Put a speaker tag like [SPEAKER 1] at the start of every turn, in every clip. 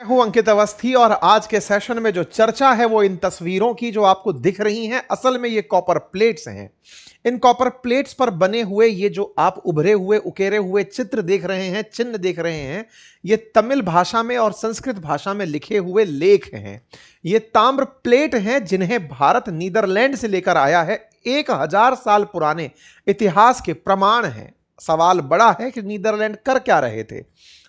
[SPEAKER 1] मैं हूं अंकित अवस्थी और आज के सेशन में जो चर्चा है वो इन तस्वीरों की जो आपको दिख रही हैं। असल में ये कॉपर प्लेट्स हैं। इन कॉपर प्लेट्स पर बने हुए ये जो आप उभरे हुए उकेरे हुए चित्र देख रहे हैं, चिन्ह देख रहे हैं, ये तमिल भाषा में और संस्कृत भाषा में लिखे हुए लेख हैं। ये ताम्र प्लेट हैं जिन्हें भारत नीदरलैंड से लेकर आया है। 1000 साल पुराने इतिहास के प्रमाण हैं। सवाल बड़ा है कि नीदरलैंड कर क्या रहे थे,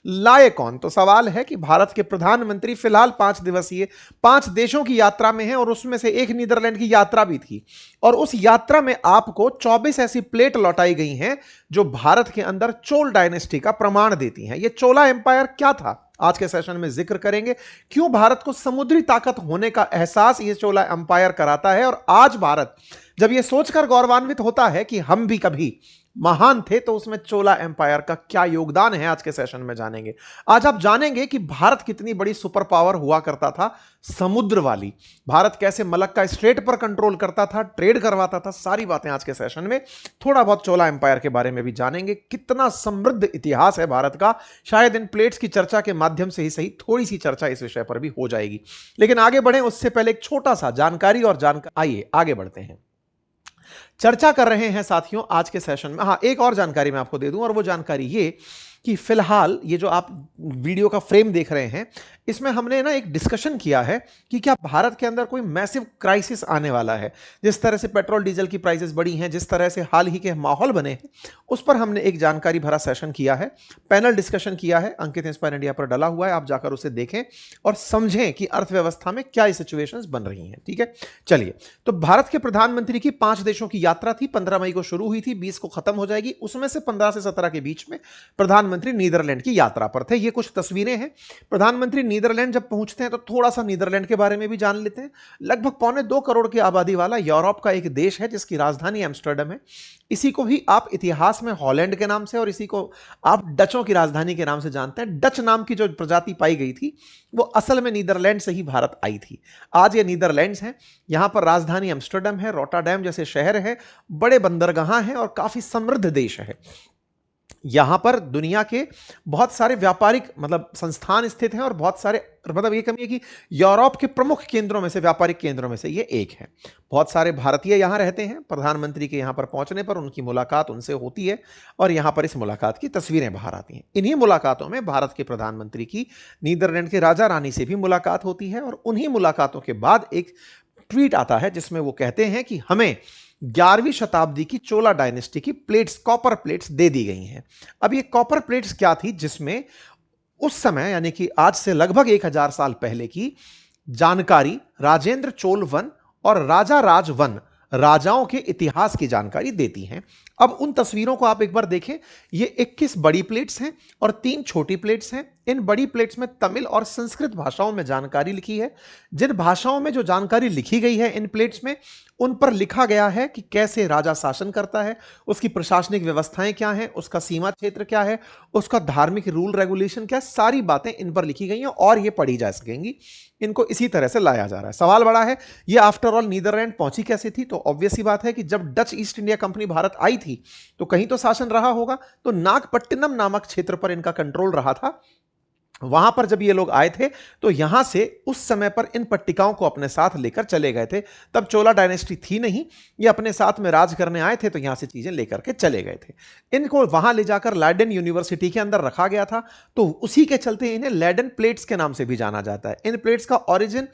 [SPEAKER 1] लाए कौन? तो सवाल है कि भारत के प्रधानमंत्री फिलहाल 5 दिवसीय 5 देशों की यात्रा में हैं और उसमें से एक नीदरलैंड की यात्रा भी थी। और उस यात्रा में आपको 24 ऐसी प्लेट लौटाई गई हैं जो भारत के अंदर चोल डायनेस्टी का प्रमाण देती हैं। ये चोला एम्पायर क्या था, आज के सेशन में जिक्र करेंगे। क्यों भारत को समुद्री ताकत होने का एहसास ये चोला एम्पायर कराता है, और आज भारत जब ये सोचकर गौरवान्वित होता है कि हम भी कभी महान थे, तो उसमें चोला एम्पायर का क्या योगदान है, आज के सेशन में जानेंगे। आज आप जानेंगे कि भारत कितनी बड़ी सुपर पावर हुआ करता था, समुद्र वाली। भारत कैसे मलक्का स्ट्रेट पर कंट्रोल करता था, ट्रेड करवाता था। सारी बातें आज के सेशन में। थोड़ा बहुत चोला एम्पायर के बारे में भी जानेंगे। कितना समृद्ध इतिहास है भारत का। शायद इन प्लेट्स की चर्चा के माध्यम से ही सही थोड़ी सी चर्चा इस विषय पर भी हो जाएगी। लेकिन आगे बढ़े उससे पहले एक छोटा सा जानकारी और आइए आगे बढ़ते हैं। चर्चा कर रहे हैं साथियों आज के सेशन में। हाँ, एक और जानकारी मैं आपको दे दूं, और वो जानकारी ये कि फिलहाल ये जो आप वीडियो का फ्रेम देख रहे हैं, इसमें हमने ना एक डिस्कशन किया है कि क्या भारत के अंदर कोई मैसिव क्राइसिस आने वाला है। जिस तरह से पेट्रोल डीजल की प्राइसेस बढ़ी हैं, जिस तरह से हाल ही के माहौल बने हैं, उस पर हमने एक जानकारी भरा सेशन किया है, पैनल डिस्कशन किया है। अंकित इंस्पायर इंडिया पर डला हुआ है, आप जाकर उसे देखें और समझें कि अर्थव्यवस्था में क्या सिचुएशंस बन रही हैं। ठीक है, चलिए। तो भारत के प्रधानमंत्री की 5 देशों की यात्रा थी। 15 मई को शुरू हुई थी, 20 को खत्म हो जाएगी। उसमें से 15 से 17 के बीच में प्रधानमंत्री नीदरलैंड की यात्रा पर थे। ये कुछ तस्वीरें हैं। प्रधानमंत्री नीदरलैंड जब पहुंचते हैं तो थोड़ा सा नीदरलैंड के बारे में भी जान लेते हैं। लगभग 1.25 करोड़ की आबादी वाला यूरोप का एक देश है जिसकी राजधानी एम्स्टर्डम है। इसी को ही आप इतिहास में हॉलैंड के नाम से और इसी को आप डचों की राजधानी के नाम से जानते हैं। डच नाम की जो प्रजाति पाई गई थी वो असल में नीदरलैंड से ही भारत आई थी। आज ये नीदरलैंड्स हैं। यहां पर राजधानी एम्स्टर्डम है, रोटरडैम जैसे शहर है, बड़े बंदरगाह हैं और काफी समृद्ध देश है। यहां पर दुनिया के बहुत सारे व्यापारिक संस्थान स्थित हैं और बहुत सारे ये कहिए कि यूरोप के प्रमुख केंद्रों में से, व्यापारिक केंद्रों में से ये एक है। बहुत सारे भारतीय यहां रहते हैं। प्रधानमंत्री के यहां पर पहुंचने पर उनकी मुलाकात उनसे होती है और यहां पर इस मुलाकात की तस्वीरें बाहर आती हैं। इन्हीं मुलाकातों में भारत के प्रधानमंत्री की नीदरलैंड के राजा रानी से भी मुलाकात होती है और उन्हीं मुलाकातों के बाद एक ट्वीट आता है जिसमें वो कहते हैं कि हमें 11वीं शताब्दी की चोला डायनेस्टी की प्लेट्स, कॉपर प्लेट्स दे दी गई हैं। अब ये कॉपर प्लेट्स क्या थी, जिसमें उस समय यानी कि आज से लगभग 1000 साल पहले की जानकारी राजेंद्र चोल वन और राजा राज वन, राजाओं के इतिहास की जानकारी देती हैं। अब उन तस्वीरों को आप एक बार देखें। ये 21 बड़ी प्लेट्स हैं और 3 छोटी प्लेट्स हैं। इन बड़ी प्लेट्स में तमिल और संस्कृत भाषाओं में जानकारी लिखी है। जिन भाषाओं में जो जानकारी लिखी गई है इन प्लेट्स में, उन पर लिखा गया है कि कैसे राजा शासन करता है, उसकी प्रशासनिक व्यवस्थाएं क्या हैं, उसका सीमा क्षेत्र क्या है, उसका धार्मिक रूल रेगुलेशन क्या है। सारी बातें इन पर लिखी गई हैं और ये पढ़ी जा सकेंगी। इनको इसी तरह से लाया जा रहा है। सवाल बड़ा है, ये आफ्टर ऑल नीदरलैंड पहुंची कैसे थी? तो ऑब्वियस ही बात है कि जब Dutch East India company Bharat आई थी तो कहीं तो शासन रहा होगा। तो नागपट्टिनम नामक क्षेत्र पर इनका कंट्रोल रहा था। वहां पर जब ये लोग आए थे तो यहां से उस समय पर इन पट्टिकाओं को अपने साथ लेकर चले गए थे। तब चोला डायनेस्टी थी नहीं, ये अपने साथ में राज करने आए थे तो यहां से चीजें लेकर के चले गए थे। इनको वहां ले जाकर लैडन यूनिवर्सिटी के अंदर रखा गया था, तो उसी के चलते इन्हें लैडन प्लेट्स के नाम से भी जाना जाता है। इन प्लेट्स का ओरिजिन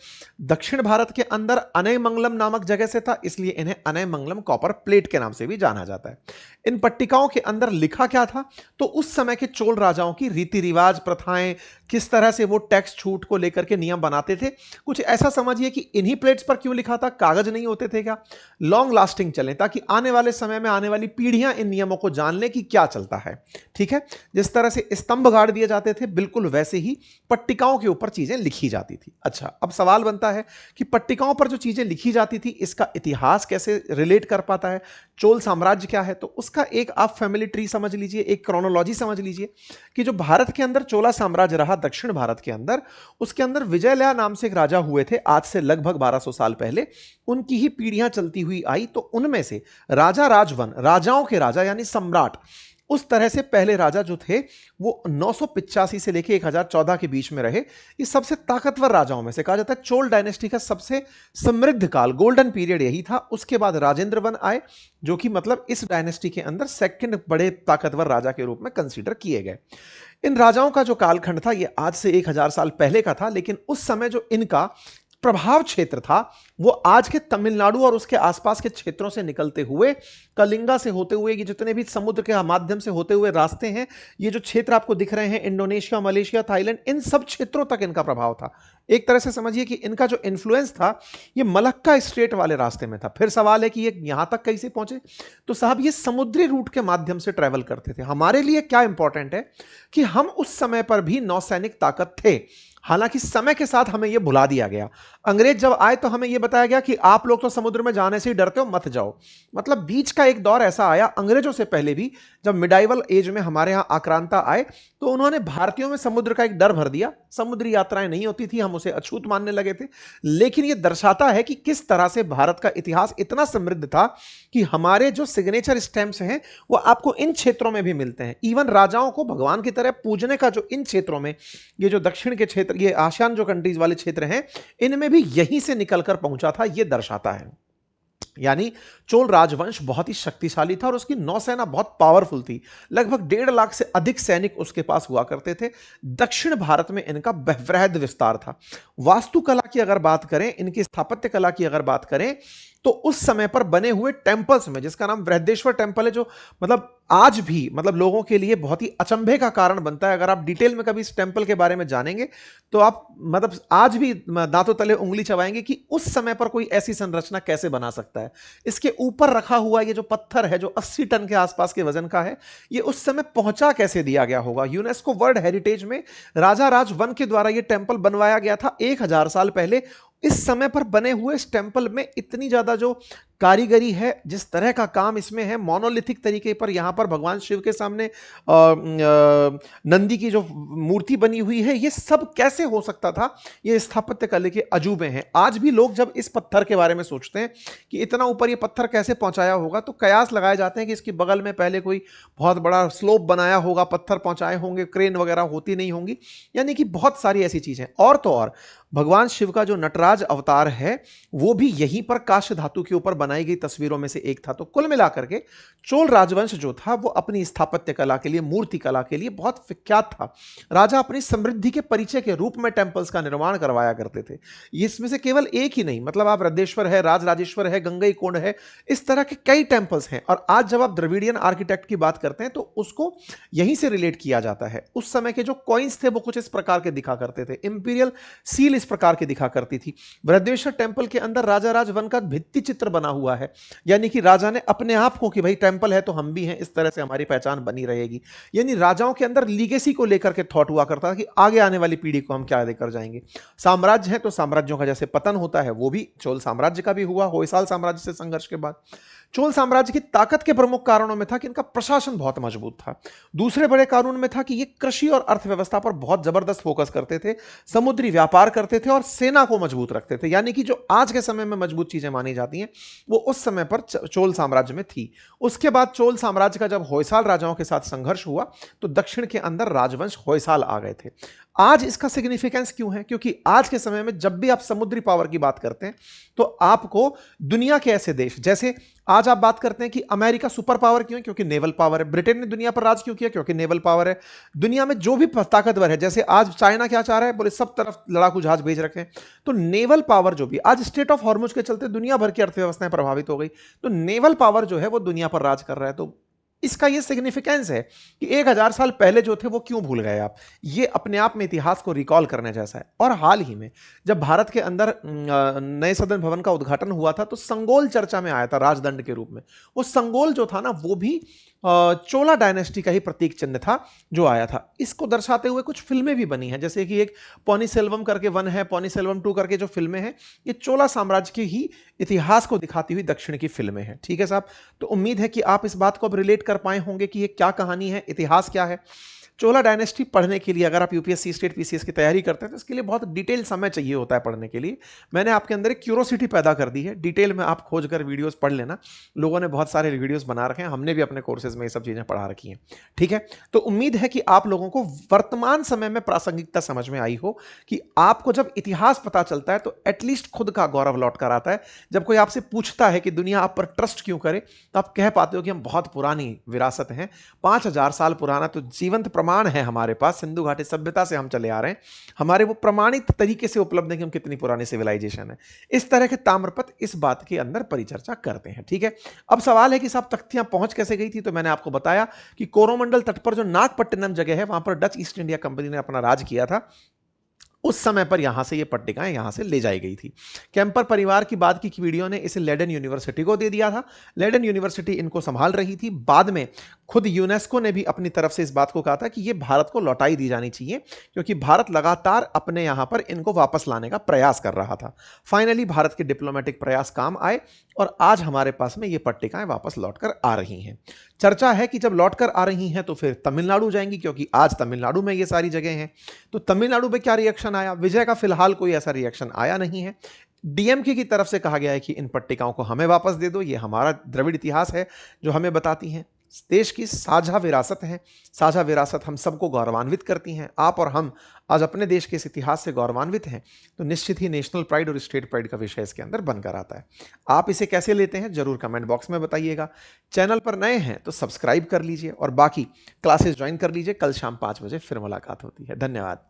[SPEAKER 1] दक्षिण भारत के अंदर अनयमंगलम नामक जगह से था, इसलिए इन्हें अनयमंगलम कॉपर प्लेट के नाम से भी जाना जाता है। इन पट्टिकाओं के अंदर लिखा क्या था? तो उस समय के चोल राजाओं की रीति रिवाज, प्रथाएं, किस तरह से वो टैक्स छूट को लेकर के नियम बनाते थे। कुछ ऐसा समझिए कि इन्हीं प्लेट्स पर क्यों लिखा था, कागज नहीं होते थे क्या? लॉन्ग लास्टिंग चले, ताकि आने वाले समय में आने वाली पीढ़ियां इन नियमों को जान लें कि क्या चलता है। ठीक है, जिस तरह से स्तंभ गाड़ दिए जाते थे, बिल्कुल वैसे ही पट्टिकाओं के ऊपर चीजें लिखी जाती थी। अच्छा, अब सवाल बनता है कि पट्टिकाओं पर जो चीजें लिखी जाती थी, इसका इतिहास कैसे रिलेट कर पाता है? चोल साम्राज्य क्या है? तो उसका एक आप फैमिली ट्री समझ लीजिए, एक क्रोनोलॉजी समझ लीजिए कि जो भारत के अंदर चोला साम्राज्य रहा, दक्षिण भारत के अंदर, उसके अंदर विजयलया नाम से एक राजा हुए थे आज से लगभग 1200 साल पहले। उनकी ही पीढ़ियां चलती हुई आई। तो उनमें से राजा राजवन, राजाओं के राजा यानी सम्राट, उस तरह से पहले राजा जो थे वो 985 से लेकर 1014 के बीच में रहे। ये सबसे ताकतवर राजाओं में से कहा जाता है चोल डायनेस्टी का सबसे समृद्ध काल, गोल्डन पीरियड यही था। उसके बाद राजेंद्र वन आए, जो कि मतलब इस डायनेस्टी के अंदर सेकंड बड़े ताकतवर राजा के रूप में कंसीडर किए गए। इन राजाओं का जो कालखंड था ये आज से 1000 साल पहले का था, लेकिन उस समय जो इनका प्रभाव क्षेत्र था वो आज के तमिलनाडु और उसके आसपास के क्षेत्रों से निकलते हुए, कलिंगा से होते हुए, ये जितने भी समुद्र के माध्यम से होते हुए रास्ते हैं, ये जो क्षेत्र आपको दिख रहे हैं, इंडोनेशिया, मलेशिया, थाईलैंड, इन सब क्षेत्रों तक इनका प्रभाव था। एक तरह से समझिए कि इनका जो इन्फ्लुएंस था ये मलक्का स्ट्रेट वाले रास्ते में था। फिर सवाल है कि ये यहां तक कैसे पहुंचे, तो साहब ये समुद्री रूट के माध्यम से ट्रेवल करते थे। हमारे लिए क्या इंपॉर्टेंट है कि हम उस समय पर भी नौसैनिक ताकत थे, हालांकि समय के साथ हमें यह भुला दिया गया। अंग्रेज जब आए तो हमें यह बताया गया कि आप लोग तो समुद्र में जाने से ही डरते हो, मत जाओ। मतलब बीच का एक दौर ऐसा आया अंग्रेजों से पहले भी, जब मिडाइवल एज में हमारे यहां आक्रांता आए तो उन्होंने भारतीयों में समुद्र का एक डर भर दिया। समुद्री यात्राएं नहीं होती थी, हम उसे अछूत मानने लगे थे। लेकिन यह दर्शाता है कि किस तरह से भारत का इतिहास इतना समृद्ध था कि हमारे जो सिग्नेचर स्टैंप्स हैं वो आपको इन क्षेत्रों में भी मिलते हैं। इवन राजाओं को भगवान की तरह पूजने का जो इन क्षेत्रों में, ये जो दक्षिण के क्षेत्र, ये आसियान जो कंट्रीज वाले क्षेत्र हैं, इनमें भी यहीं से निकलकर पहुंचा था, यह दर्शाता है। यानी चोल राजवंश बहुत ही शक्तिशाली था और उसकी नौसेना बहुत पावरफुल थी। लगभग 1.5 लाख से अधिक सैनिक उसके पास हुआ करते थे। दक्षिण भारत में इनका वृहद विस्तार था। वास्तुकला की अगर बात करें, इनकी स्थापत्य कला की अगर बात करें, तो उस समय पर बने हुए टेंपल्स में, जिसका नाम बृहदेश्वर टेंपल है, जो मतलब आज भी मतलब लोगों के लिए बहुत ही अचंभे का कारण बनता है। अगर आप डिटेल में कभी इस टेंपल के बारे में जानेंगे तो आप मतलब आज भी दांतों तले उंगली चबाएंगे कि उस समय पर कोई ऐसी संरचना कैसे बना सकता है। इसके ऊपर रखा हुआ ये जो पत्थर है, जो 80 टन के आसपास के वजन का है, ये उस समय पहुंचा कैसे दिया गया होगा। यूनेस्को वर्ल्ड हेरिटेज में राजा राज वन के द्वारा यह टेंपल बनवाया गया था 1000 साल पहले। इस समय पर बने हुए इस टेंपल में इतनी ज्यादा जो कारीगरी है, जिस तरह का काम इसमें है, मोनोलिथिक तरीके पर यहां पर भगवान शिव के सामने नंदी की जो मूर्ति बनी हुई है, ये सब कैसे हो सकता था, ये स्थापत्य कला के अजूबे हैं। आज भी लोग जब इस पत्थर के बारे में सोचते हैं कि इतना ऊपर ये पत्थर कैसे पहुंचाया होगा, तो कयास लगाए जाते हैं कि इसके बगल में पहले कोई बहुत बड़ा स्लोप बनाया होगा, पत्थर पहुंचाए होंगे, क्रेन वगैरह होती नहीं होंगी, यानी कि बहुत सारी ऐसी चीजें। और तो और भगवान शिव का जो नटराज अवतार है वो भी यहीं पर काष्य धातु के ऊपर बनाई गई तस्वीरों में से एक था। तो कुल मिलाकर के चोल राजवंश जो था वो अपनी स्थापत्य कला के लिए, मूर्ति कला के लिए बहुत विख्यात था। राजा अपनी समृद्धि के परिचय के रूप में टेंपल्स का निर्माण करवाया करते थे। इसमें से केवल एक ही नहीं, मतलब आप रद्देश्वर है, राजराजेश्वर है, गंगई कोंड है, इस तरह के कई टेंपल्स हैं। और आज जब आप द्रविडियन आर्किटेक्ट की बात करते हैं तो उसको यहीं से रिलेट किया जाता है। उस समय के जो कॉइन्स थे वो कुछ इस प्रकार के दिखा करते थे, इंपीरियल सील इस प्रकार की दिखा करती थी। बृहदेश्वर टेंपल के अंदर राजा राज वन का भित्ति चित्र बना हुआ है, यानी कि राजा ने अपने आप को कि भाई टेंपल है तो हम भी हैं, इस तरह से हमारी पहचान बनी रहेगी। यानी राजाओं के अंदर लीगेसी को लेकर के थॉट हुआ करता था कि आगे आने वाली पीढ़ी को हम क्या देकर जाएंगे। साम्राज्य है तो साम्राज्यों का जैसे पतन होता है, वो भी चोल साम्राज्य का भी हुआ होयसाल साम्राज्य से संघर्ष के बाद। चोल साम्राज्य की ताकत के प्रमुख कारणों में था कि इनका प्रशासन बहुत मजबूत था। दूसरे बड़े कानून में था कि ये कृषि और अर्थव्यवस्था पर बहुत जबरदस्त फोकस करते थे, समुद्री व्यापार करते थे और सेना को मजबूत रखते थे। यानी कि जो आज के समय में मजबूत चीजें मानी जाती हैं वो उस समय पर चोल साम्राज्य में थी। उसके बाद चोल साम्राज्य का जब होयसाल राजाओं के साथ संघर्ष हुआ तो दक्षिण के अंदर राजवंश होयसाल आ गए थे। आज इसका सिग्निफिकेंस क्यों है? क्योंकि आज के समय में जब भी आप समुद्री पावर की बात करते हैं तो आपको दुनिया के ऐसे देश, जैसे आज आप बात करते हैं कि अमेरिका सुपर पावर क्यों है, क्योंकि नेवल पावर है। ब्रिटेन ने दुनिया पर राज क्यों किया, क्योंकि नेवल पावर है। दुनिया में जो भी ताकतवर है, जैसे आज चाइना क्या चाह रहा है, बोले सब तरफ लड़ाकू जहाज भेज रखे हैं, तो नेवल पावर जो भी, आज स्टेट ऑफ हॉर्मुज के चलते दुनिया भर की अर्थव्यवस्थाएं प्रभावित हो गई, तो नेवल पावर जो है वो दुनिया पर राज कर रहा है। तो इसका ये सिग्निफिकेंस है कि 1000 साल पहले जो थे वो क्यों भूल गए आप। ये अपने आप में इतिहास को रिकॉल करने जैसा है। और हाल ही में जब भारत के अंदर नए सदन भवन का उद्घाटन हुआ था तो संगोल चर्चा में आया था राजदंड के रूप में। वो संगोल जो था ना, वो भी चोला डायनेस्टी का ही प्रतीक चिन्ह था जो आया था। इसको दर्शाते हुए कुछ फिल्में भी बनी हैं, जैसे कि एक पॉनीसेल्वम करके 1 है, पॉनीसेल्वम 2 करके जो फिल्में हैं, ये चोला साम्राज्य के ही इतिहास को दिखाती हुई दक्षिण की फिल्में हैं। ठीक है साहब, तो उम्मीद है कि आप इस बात को अब रिलेट कर पाए होंगे कि ये क्या कहानी है, इतिहास क्या है। चोला डायनेस्टी पढ़ने के लिए अगर आप यूपीएससी स्टेट पीसीएस की तैयारी करते हैं तो इसके लिए बहुत डिटेल समय चाहिए होता है पढ़ने के लिए। मैंने आपके अंदर एक क्यूरोसिटी पैदा कर दी है, डिटेल में आप खोज कर वीडियोस पढ़ लेना। लोगों ने बहुत सारे वीडियोस बना रखे हैं, हमने भी अपने कोर्सेज में ये सब चीजें पढ़ा रखी हैं। ठीक है, तो उम्मीद है कि आप लोगों को वर्तमान समय में प्रासंगिकता समझ में आई हो कि आपको जब इतिहास पता चलता है तो एटलीस्ट खुद का गौरव लौट कर आता है। जब कोई आपसे पूछता है कि दुनिया आप पर ट्रस्ट क्यों करे, तो आप कह पाते हो कि हम बहुत पुरानी विरासत हैं, 5000 साल पुराना तो जीवंत प्रमाण है हमारे पास, सिंधु घाटी सभ्यता से हम चले आ रहे हैं, हमारे वो प्रमाणित तरीके से उपलब्ध है कि हम कितनी पुरानी सिविलाइजेशन है। इस तरह के ताम्रपत्र इस बात के अंदर परिचर्चा करते हैं। ठीक है, अब सवाल है कि साहब तख्तियां पहुंच कैसे गई थी, तो मैंने आपको बताया कि कोरोमंडल तट पर जो नागपट्टिनम जगह है वहां पर डच ईस्ट इंडिया कंपनी ने अपना राज किया था। उस समय पर यहां से ये पट्टिकाएं यहां से ले जाई गई थी। कैंपर परिवार की बात की वीडियो ने इसे लेडन यूनिवर्सिटी को दे दिया था। लेडन यूनिवर्सिटी इनको संभाल रही थी। बाद में खुद यूनेस्को ने भी अपनी तरफ से इस बात को कहा था कि ये भारत को लौटाई दी जानी चाहिए, क्योंकि भारत लगातार अपने यहां पर इनको वापस लाने का प्रयास कर रहा था। फाइनली भारत के डिप्लोमेटिक प्रयास काम आए और आज हमारे पास में ये पट्टिकाएं वापस लौटकर आ रही हैं। चर्चा है कि जब लौटकर आ रही हैं तो फिर तमिलनाडु जाएंगी, क्योंकि आज तमिलनाडु में ये सारी जगह हैं। तो तमिलनाडु में क्या रिएक्शन आया? विजय का फिलहाल कोई ऐसा रिएक्शन आया नहीं है। डीएमके की तरफ से कहा गया है कि इन पट्टिकाओं को हमें वापस दे दो, ये हमारा द्रविड़ इतिहास है जो हमें बताती हैं, देश की साझा विरासत है। साझा विरासत हम सबको गौरवान्वित करती हैं। आप और हम आज अपने देश के इस इतिहास से गौरवान्वित हैं, तो निश्चित ही नेशनल प्राइड और स्टेट प्राइड का विषय इसके अंदर बनकर आता है। आप इसे कैसे लेते हैं जरूर कमेंट बॉक्स में बताइएगा। चैनल पर नए हैं तो सब्सक्राइब कर लीजिए और बाकी क्लासेस ज्वाइन कर लीजिए। कल शाम 5 बजे फिर मुलाकात होती है। धन्यवाद।